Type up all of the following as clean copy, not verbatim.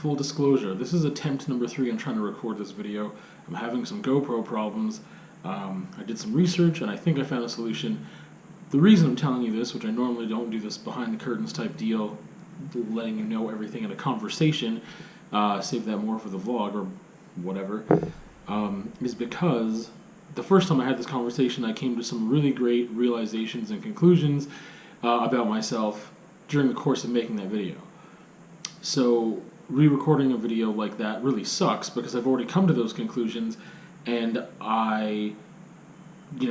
Full disclosure, this is attempt number 3 on trying to record this video. I'm having some GoPro problems. I did some research and I think I found a solution. The reason I'm telling you this, which I normally don't do this behind the curtains type deal, letting you know everything in a conversation, save that more for the vlog or whatever, is because the first time I had this conversation I came to some really great realizations and conclusions about myself during the course of making that video. So re-recording a video like that really sucks because I've already come to those conclusions and I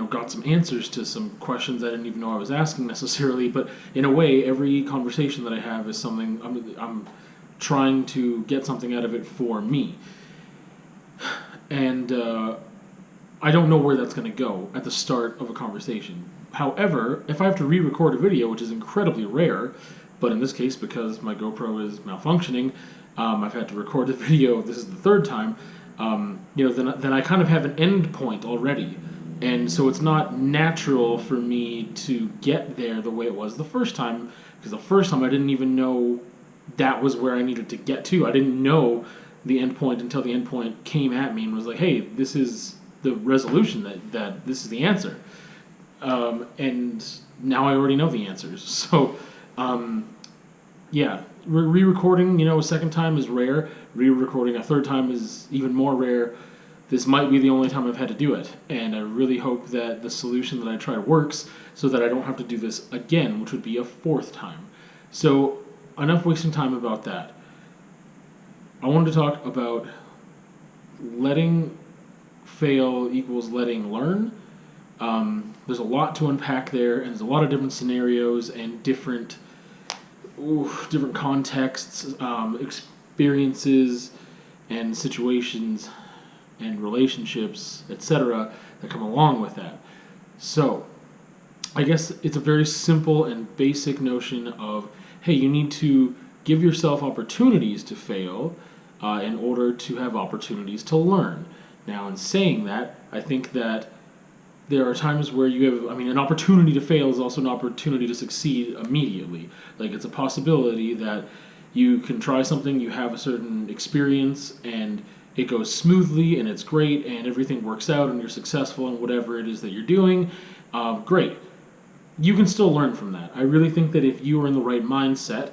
got some answers to some questions I didn't even know I was asking necessarily, but in a way every conversation that I have is something I'm trying to get something out of it for me. And I don't know where that's going to go at the start of a conversation. However, if I have to re-record a video, which is incredibly rare, but in this case, because my GoPro is malfunctioning, I've had to record the video. This is the third time. Then I kind of have an end point already, and so it's not natural for me to get there the way it was the first time. Because the first time I didn't even know that was where I needed to get to. I didn't know the end point until the end point came at me and was like, "Hey, this is the resolution. That this is the answer." And now I already know the answers. So. Yeah, re-recording, a second time is rare. Re-recording a third time is even more rare. This might be the only time I've had to do it, and I really hope that the solution that I try works so that I don't have to do this again, which would be a fourth time. So, enough wasting time about that. I wanted to talk about letting fail equals letting learn. There's a lot to unpack there, and there's a lot of different scenarios and different contexts, experiences, and situations, and relationships, etc., that come along with that. So, I guess it's a very simple and basic notion of, hey, you need to give yourself opportunities to fail in order to have opportunities to learn. Now, in saying that, I think that there are times where you have, an opportunity to fail is also an opportunity to succeed immediately. Like, it's a possibility that you can try something, you have a certain experience, and it goes smoothly, and it's great, and everything works out, and you're successful in whatever it is that you're doing. Great. You can still learn from that. I really think that if you are in the right mindset,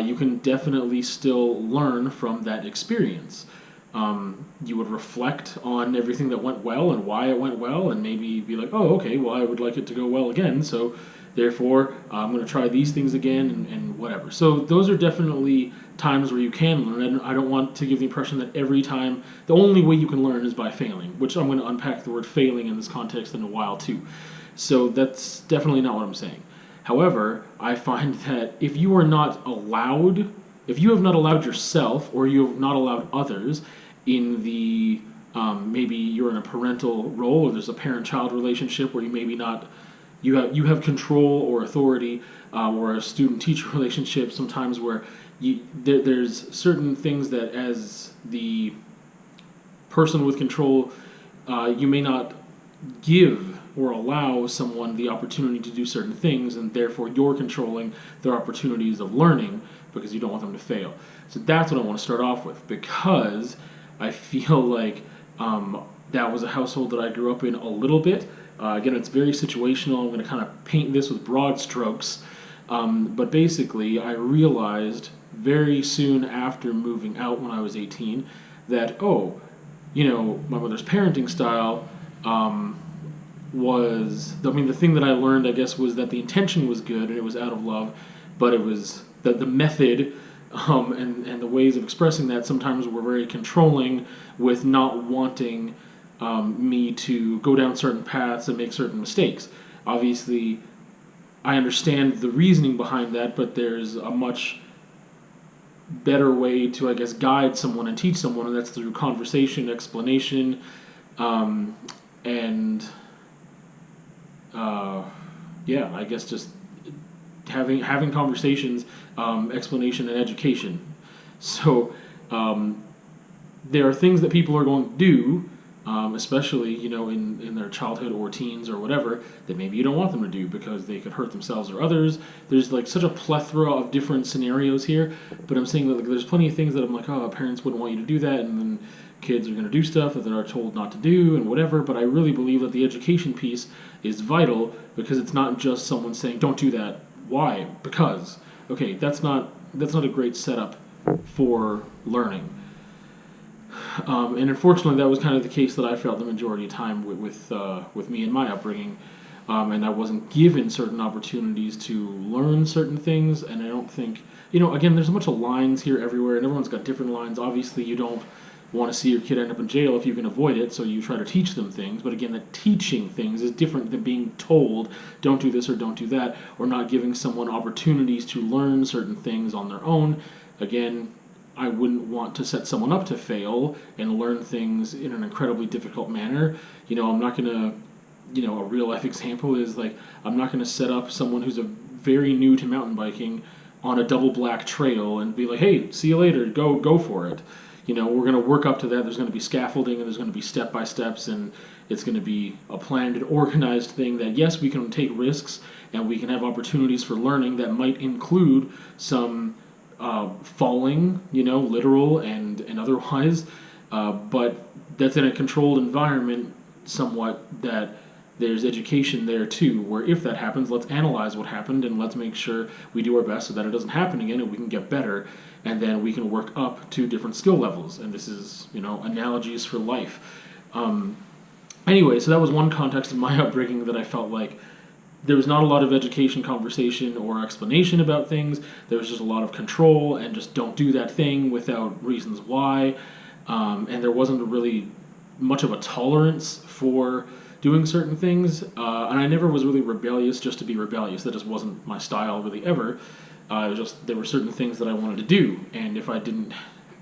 you can definitely still learn from that experience. You would reflect on everything that went well and why it went well, and maybe be like, oh, okay, well, I would like it to go well again, so therefore I'm going to try these things again and whatever. So those are definitely times where you can learn, and I don't want to give the impression that every time, the only way you can learn is by failing, which I'm going to unpack the word failing in this context in a while too. So that's definitely not what I'm saying. However, I find that if you have not allowed yourself, or you have not allowed others in the, maybe you're in a parental role, or there's a parent-child relationship where you have control or authority, or a student-teacher relationship sometimes where there's certain things that as the person with control, you may not give or allow someone the opportunity to do certain things, and therefore you're controlling their opportunities of learning because you don't want them to fail. So that's what I want to start off with, because I feel like that was a household that I grew up in a little bit. Again, it's very situational. I'm going to kind of paint this with broad strokes. But basically, I realized very soon after moving out when I was 18 that, my mother's parenting style was, the thing that I learned, I guess, was that the intention was good and it was out of love, but it was the method and the ways of expressing that sometimes were very controlling, with not wanting me to go down certain paths and make certain mistakes. Obviously, I understand the reasoning behind that, but there's a much better way to, I guess, guide someone and teach someone, and that's through conversation, explanation, I guess just having conversations, explanation, and education. So there are things that people are going to do especially in their childhood or teens or whatever, that maybe you don't want them to do because they could hurt themselves or others. There's like such a plethora of different scenarios here, but I'm saying that like, there's plenty of things that I'm like, oh, parents wouldn't want you to do that, and then kids are going to do stuff that they're told not to do and whatever. But I really believe that the education piece is vital, because it's not just someone saying don't do that. Why? Because okay, that's not a great setup for learning. And unfortunately, that was kind of the case that I felt the majority of time with me and my upbringing. And I wasn't given certain opportunities to learn certain things. And I don't think, again, there's a bunch of lines here everywhere, and everyone's got different lines. Obviously, you don't want to see your kid end up in jail if you can avoid it, so you try to teach them things. But again, that teaching things is different than being told, don't do this or don't do that, or not giving someone opportunities to learn certain things on their own. Again, I wouldn't want to set someone up to fail and learn things in an incredibly difficult manner. I'm not going to, a real life example is like, I'm not going to set up someone who's a very new to mountain biking on a double black trail and be like, hey, see you later, go for it. We're going to work up to that. There's going to be scaffolding, and there's going to be step-by-steps, and it's going to be a planned and organized thing that, yes, we can take risks, and we can have opportunities for learning that might include some falling, literal and otherwise, but that's in a controlled environment somewhat, that there's education there too, where if that happens, let's analyze what happened and let's make sure we do our best so that it doesn't happen again, and we can get better, and then we can work up to different skill levels. And this is, analogies for life. Anyway, so that was one context of my upbringing that I felt like there was not a lot of education, conversation, or explanation about things. There was just a lot of control and just don't do that thing without reasons why. And there wasn't really much of a tolerance for doing certain things. And I never was really rebellious just to be rebellious. That just wasn't my style really ever. It was just, there were certain things that I wanted to do. And if I didn't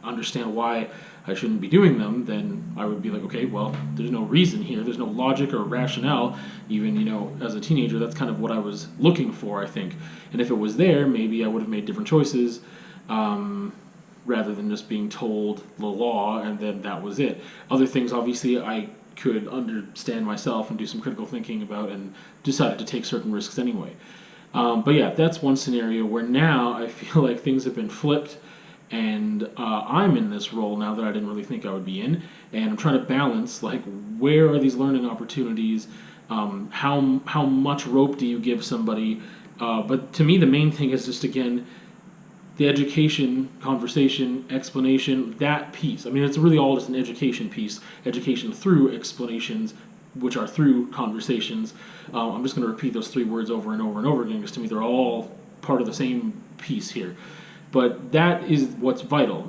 understand why I shouldn't be doing them, then I would be like, okay, well, there's no reason here. There's no logic or rationale. Even, as a teenager, that's kind of what I was looking for, I think. And if it was there, maybe I would have made different choices, rather than just being told the law and then that was it. Other things, obviously, I could understand myself and do some critical thinking about, and decided to take certain risks anyway. But yeah, that's one scenario where now I feel like things have been flipped. And I'm in this role now that I didn't really think I would be in, and I'm trying to balance, like, where are these learning opportunities? How much rope do you give somebody? But to me, the main thing is just, again, the education, conversation, explanation, that piece. I mean, it's really all just an education piece. Education through explanations, which are through conversations. I'm just going to repeat those three words over and over and over again, because to me they're all part of the same piece here. But that is what's vital.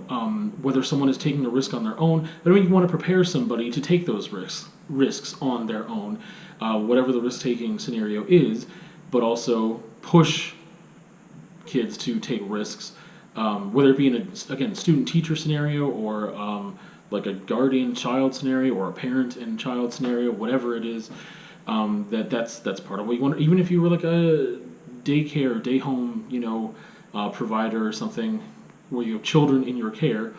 Whether someone is taking a risk on their own, but I mean, you want to prepare somebody to take those risks on their own, whatever the risk-taking scenario is, but also push kids to take risks, whether it be in a student-teacher scenario, or like a guardian-child scenario, or a parent and child scenario, whatever it is. That's part of what you want. Even if you were like a daycare, day home, provider or something, where you have children in your care,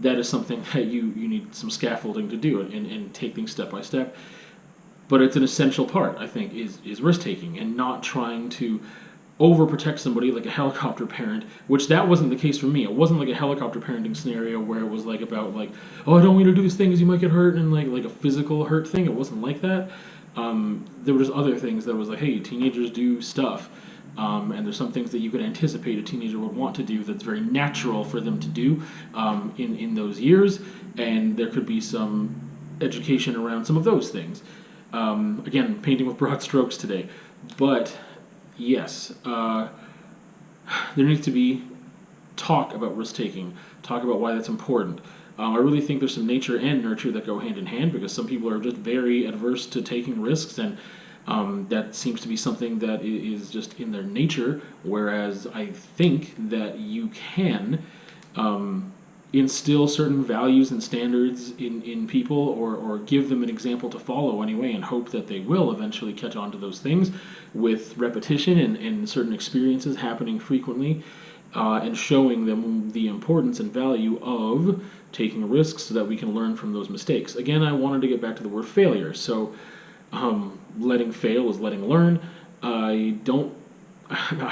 that is something that you need some scaffolding to do, and take things step by step. But it's an essential part, I think, is risk taking, and not trying to overprotect somebody like a helicopter parent, which that wasn't the case for me. It wasn't like a helicopter parenting scenario where it was like about like, oh, I don't want you to do these things, you might get hurt, and like a physical hurt thing. It wasn't like that. There were just other things that was like, hey, teenagers do stuff. And there's some things that you could anticipate a teenager would want to do that's very natural for them to do in those years, and there could be some education around some of those things. Again, painting with broad strokes today. But yes, there needs to be talk about risk-taking, talk about why that's important. I really think there's some nature and nurture that go hand in hand, because some people are just very adverse to taking risks, and that seems to be something that is just in their nature, whereas I think that you can instill certain values and standards in people, or give them an example to follow anyway, and hope that they will eventually catch on to those things with repetition and certain experiences happening frequently. and showing them the importance and value of taking risks so that we can learn from those mistakes. Again, I wanted to get back to the word failure. So, letting fail is letting learn. I don't,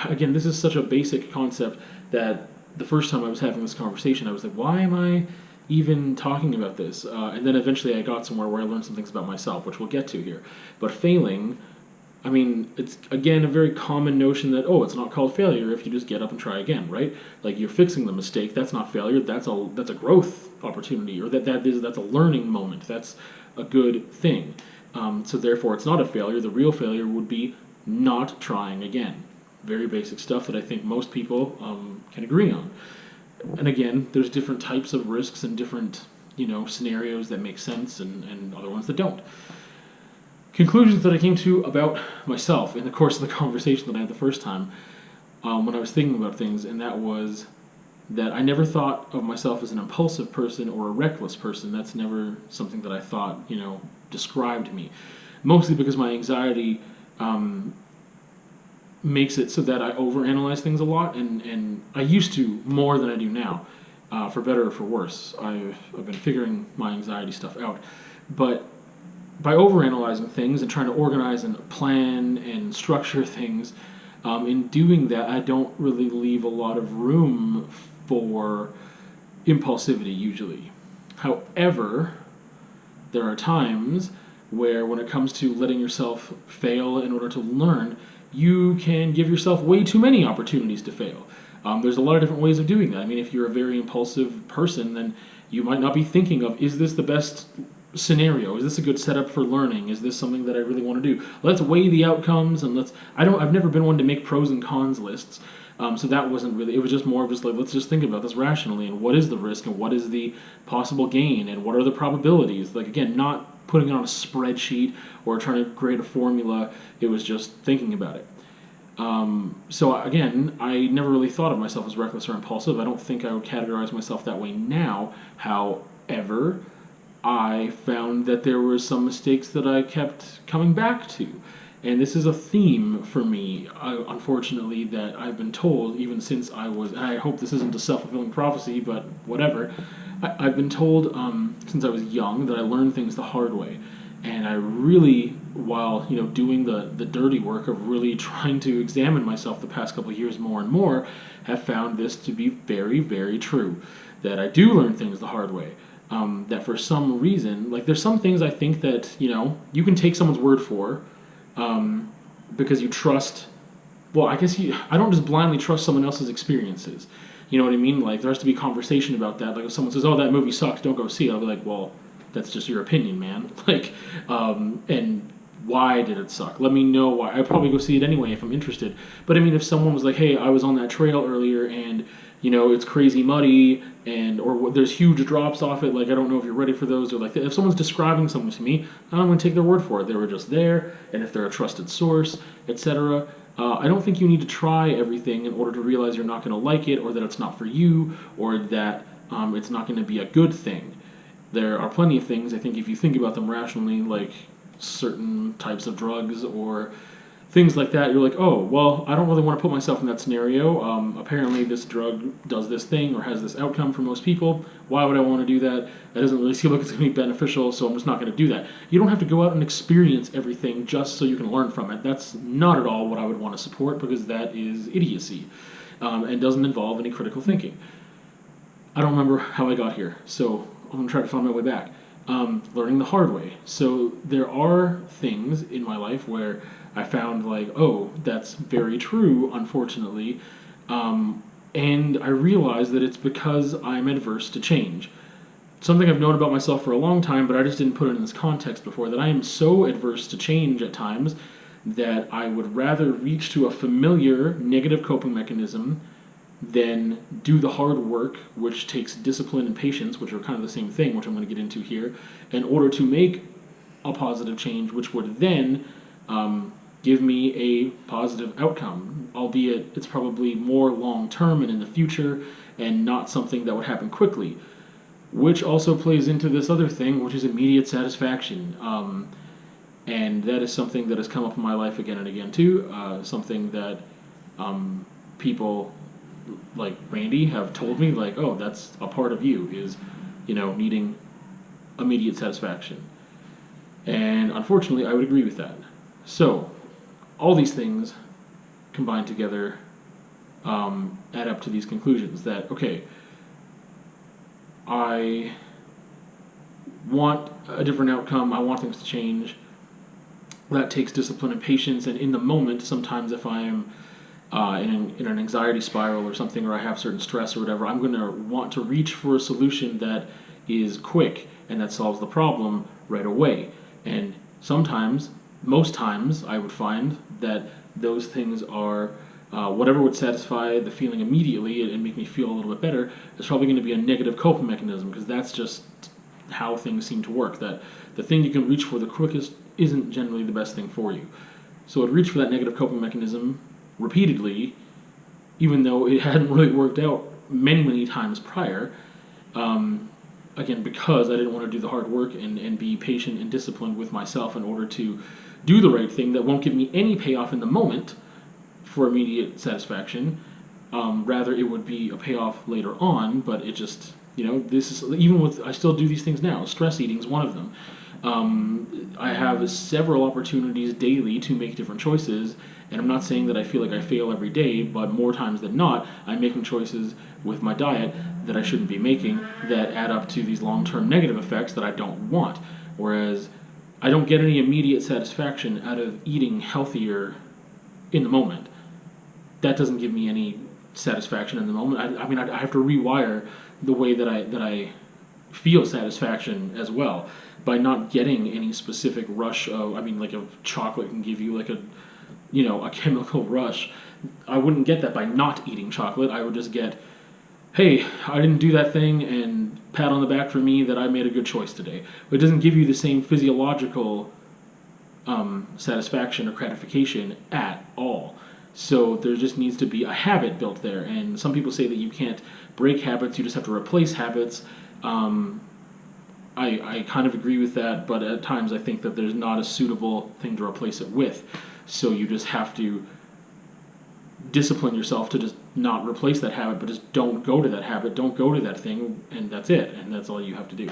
again, this is such a basic concept that the first time I was having this conversation, I was like, why am I even talking about this? And then eventually I got somewhere where I learned some things about myself, which we'll get to here. But failing, I mean, it's again a very common notion that, oh, it's not called failure if you just get up and try again, right? Like you're fixing the mistake. That's not failure. That's a growth opportunity, or that's a learning moment. That's a good thing. So therefore, it's not a failure. The real failure would be not trying again. Very basic stuff that I think most people can agree on. And again, there's different types of risks and different scenarios that make sense and other ones that don't. Conclusions that I came to about myself in the course of the conversation that I had the first time when I was thinking about things, and that was that I never thought of myself as an impulsive person or a reckless person. That's never something that I thought, described me. Mostly because my anxiety makes it so that I overanalyze things a lot, and I used to more than I do now, for better or for worse. I've been figuring my anxiety stuff out. But by overanalyzing things and trying to organize and plan and structure things, in doing that, I don't really leave a lot of room for impulsivity usually. However, there are times where when it comes to letting yourself fail in order to learn, you can give yourself way too many opportunities to fail. There's a lot of different ways of doing that. I mean, if you're a very impulsive person, then you might not be thinking of, is this the best scenario? Is this a good setup for learning? Is this something that I really want to do? Let's weigh the outcomes and I've never been one to make pros and cons lists. So that wasn't really, it was just more of just like, let's just think about this rationally and what is the risk and what is the possible gain and what are the probabilities? Like, again, not putting it on a spreadsheet or trying to create a formula. It was just thinking about it. So again, I never really thought of myself as reckless or impulsive. I don't think I would categorize myself that way now. However, I found that there were some mistakes that I kept coming back to. And this is a theme for me, unfortunately, that I've been told even since and I hope this isn't a self-fulfilling prophecy, but whatever. I've been told since I was young that I learned things the hard way. And I really, while doing the dirty work of really trying to examine myself the past couple of years more and more, have found this to be very, very true. That I do learn things the hard way. That for some reason, like there's some things I think that you can take someone's word for, because you trust. Well, I guess I don't just blindly trust someone else's experiences. You know what I mean? Like there has to be conversation about that. Like if someone says, "Oh, that movie sucks, don't go see it," I'll be like, "Well, that's just your opinion, man." Like, and why did it suck? Let me know why. I'd probably go see it anyway if I'm interested. But I mean, if someone was like, "Hey, I was on that trail earlier and it's crazy muddy or there's huge drops off it. Like, I don't know if you're ready for those." Or like, if someone's describing something to me, I'm going to take their word for it. They were just there, and if they're a trusted source, etc. I don't think you need to try everything in order to realize you're not going to like it, or that it's not for you, or that it's not going to be a good thing. There are plenty of things, I think, if you think about them rationally, like certain types of drugs or things like that, you're like, oh, well, I don't really want to put myself in that scenario. Apparently this drug does this thing or has this outcome for most people. Why would I want to do that? That doesn't really seem like it's going to be beneficial, so I'm just not going to do that. You don't have to go out and experience everything just so you can learn from it. That's not at all what I would want to support, because that is idiocy and doesn't involve any critical thinking. I don't remember how I got here, so I'm going to try to find my way back. Learning the hard way. So there are things in my life where I found like, oh, that's very true, unfortunately. And I realized that it's because I'm adverse to change. Something I've known about myself for a long time, but I just didn't put it in this context before, that I am so adverse to change at times that I would rather reach to a familiar negative coping mechanism than do the hard work, which takes discipline and patience, which are kind of the same thing, which I'm going to get into here, in order to make a positive change, which would then give me a positive outcome, albeit it's probably more long-term and in the future and not something that would happen quickly, which also plays into this other thing, which is immediate satisfaction. And that is something that has come up in my life again and again too, something that people like Randy have told me, like, oh, that's a part of you, is, needing immediate satisfaction. And unfortunately, I would agree with that. So, all these things combined together add up to these conclusions that, okay, I want a different outcome, I want things to change. That takes discipline and patience, and in the moment, sometimes if I'm in an anxiety spiral or something, or I have certain stress or whatever, I'm going to want to reach for a solution that is quick and that solves the problem right away. And sometimes, most times, I would find that those things are whatever would satisfy the feeling immediately and make me feel a little bit better is probably going to be a negative coping mechanism, because that's just how things seem to work. That the thing you can reach for the quickest isn't generally the best thing for you. So I'd reach for that negative coping mechanism repeatedly, even though it hadn't really worked out many, many times prior. Again, because I didn't want to do the hard work and be patient and disciplined with myself in order to do the right thing that won't give me any payoff in the moment for immediate satisfaction. Rather, it would be a payoff later on, but it just, this is, even with, I still do these things now. Stress eating is one of them. I have several opportunities daily to make different choices, and I'm not saying that I feel like I fail every day, but more times than not, I'm making choices with my diet that I shouldn't be making that add up to these long-term negative effects that I don't want. Whereas I don't get any immediate satisfaction out of eating healthier in the moment. That doesn't give me any satisfaction in the moment. I mean, I have to rewire the way that I feel satisfaction as well, by not getting any specific rush of, like a chocolate can give you like a chemical rush. I wouldn't get that by not eating chocolate. I would just get, hey, I didn't do that thing, and pat on the back for me that I made a good choice today. But it doesn't give you the same physiological satisfaction or gratification at all. So there just needs to be a habit built there. And some people say that you can't break habits, you just have to replace habits. I kind of agree with that, but at times I think that there's not a suitable thing to replace it with. So you just have to discipline yourself to just not replace that habit, but just don't go to that habit, don't go to that thing, and that's it. And that's all you have to do.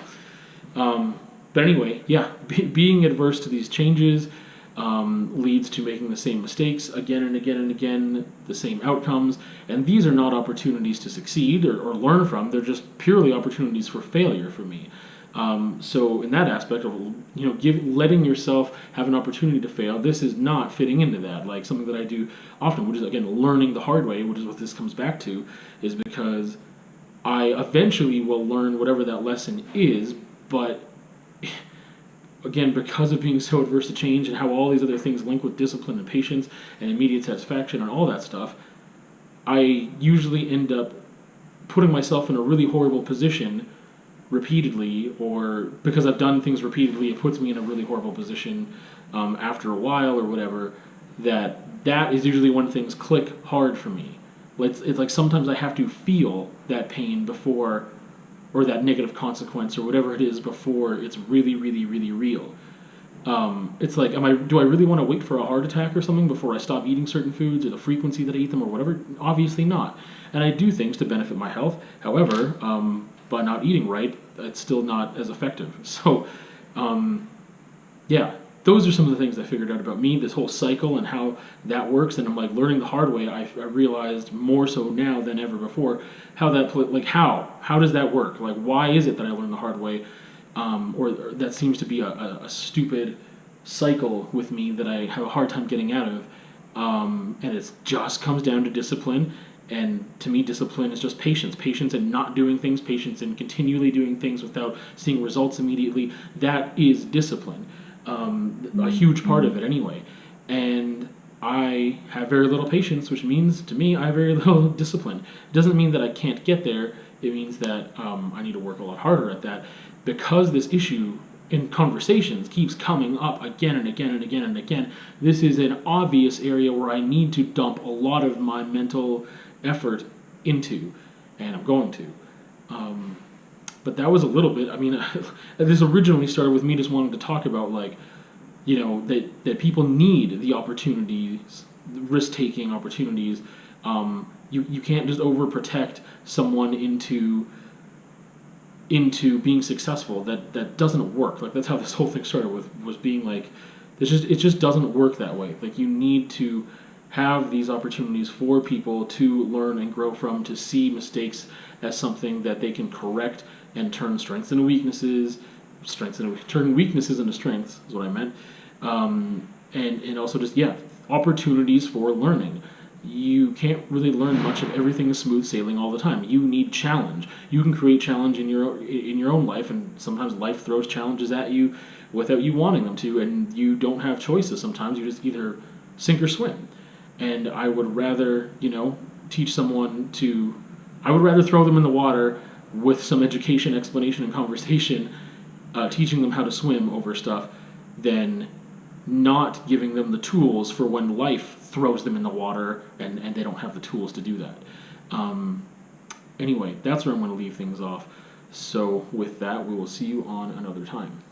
But anyway, yeah, being adverse to these changes leads to making the same mistakes again and again and again, the same outcomes. And these are not opportunities to succeed or learn from. They're just purely opportunities for failure for me. So in that aspect of letting yourself have an opportunity to fail, this is not fitting into that. Like something that I do often, which is again learning the hard way, which is what this comes back to, is because I eventually will learn whatever that lesson is, but again, because of being so adverse to change and how all these other things link with discipline and patience and immediate satisfaction and all that stuff, I usually end up putting myself in a really horrible position repeatedly, or because I've done things repeatedly, it puts me in a really horrible position after a while or whatever, that is usually when things click hard for me. It's like sometimes I have to feel that pain before, or that negative consequence or whatever it is, before it's really, really, really real. It's like, do I really want to wait for a heart attack or something before I stop eating certain foods, or the frequency that I eat them, or whatever? Obviously not. And I do things to benefit my health. However, by not eating right, it's still not as effective. So, yeah, those are some of the things I figured out about me, this whole cycle and how that works. And I'm like learning the hard way. I realized more so now than ever before how that, how does that work? Like, why is it that I learned the hard way? Or that seems to be a stupid cycle with me that I have a hard time getting out of. And it just comes down to discipline. And to me, discipline is just patience. Patience in not doing things, patience in continually doing things without seeing results immediately. That is discipline. A huge part of it anyway. And I have very little patience, which means to me I have very little discipline. It doesn't mean that I can't get there. It means that I need to work a lot harder at that, because this issue in conversations keeps coming up again and again and again and again. This is an obvious area where I need to dump a lot of my mental effort into, and I'm going to. But that was a little bit, this originally started with me just wanting to talk about, that people need the opportunities risk-taking opportunities. You can't just overprotect someone into being successful. That doesn't work. Like, that's how this whole thing started, was being like, it just doesn't work that way. Like, you need to have these opportunities for people to learn and grow from, to see mistakes as something that they can correct and turn strengths into weaknesses, turn weaknesses into strengths is what I meant. And also just, yeah, opportunities for learning. You can't really learn much if everything is smooth sailing all the time. You need challenge. You can create challenge in your own life, and sometimes life throws challenges at you without you wanting them to, and you don't have choices. Sometimes you just either sink or swim. And I would rather, teach someone to. I would rather throw them in the water with some education, explanation, and conversation, teaching them how to swim over stuff, than not giving them the tools for when life throws them in the water and they don't have the tools to do that. Anyway, that's where I'm going to leave things off. So with that, we will see you on another time.